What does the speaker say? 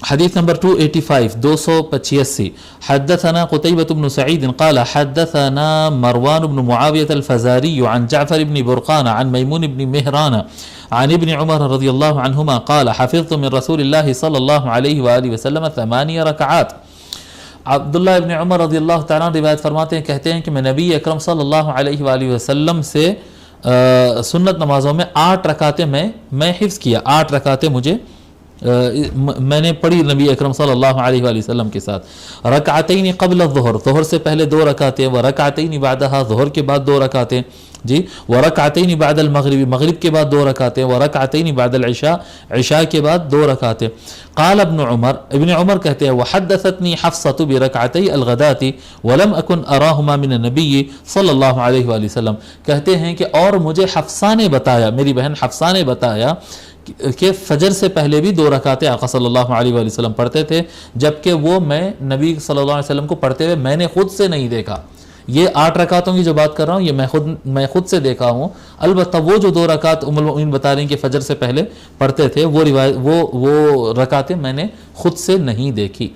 حديث نمبر 285 285 حدثنا قتيبة بن سعيد قال حدثنا مروان بن معاوية الفزاري عن جعفر بن برقان عن ميمون بن مهران عن ابن عمر رضي الله عنهما قال حفظت من رسول الله صلى الله عليه وآله وسلم 8 ركعات. عبداللہ ابن عمر رضی اللہ تعالیٰ روایت فرماتے ہیں، کہتے ہیں کہ میں نبی اکرم صلی اللہ علیہ وآلہ وسلم سے سنت نمازوں میں 8 رکعتیں میں حفظ کیا، 8 رکعتیں میں نے پڑھی نبی اکرم صلی اللہ علیہ وآلہ وسلم کے ساتھ. رکعتین قبل الظہر، ظہر سے پہلے 2 رکعتیں، ورکعتین بعدہا، ظہر کے بعد 2 رکعتیں جی، ورکعتین بعد المغرب، مغرب کے بعد 2 رکعتیں، ورکعتین بعد العشاء، عشاء کے بعد 2 رکعتیں. قال ابن عمر کہتے ہیں وحدثتنی حفصۃ برکعتی الغداۃ ولم اکن اراہما من النبی صلی اللہ علیہ وآلہ وسلم، کہتے ہیں کہ اور مجھے حفصہ نے بتایا، میری بہن حفصہ نے بتایا کہ فجر سے پہلے بھی 2 رکعتیں آقا صلی اللہ علیہ وآلہ وسلم پڑھتے تھے، جبکہ وہ میں نبی صلی اللہ علیہ وسلم کو پڑھتے ہوئے میں نے خود سے نہیں دیکھا. یہ 8 رکعتوں کی جو بات کر رہا ہوں یہ میں خود سے دیکھا ہوں. البتہ وہ جو 2 رکعت ام المؤمنین بتا رہی ہیں کہ فجر سے پہلے پڑھتے تھے، وہ رکعتیں میں نے خود سے نہیں دیکھی.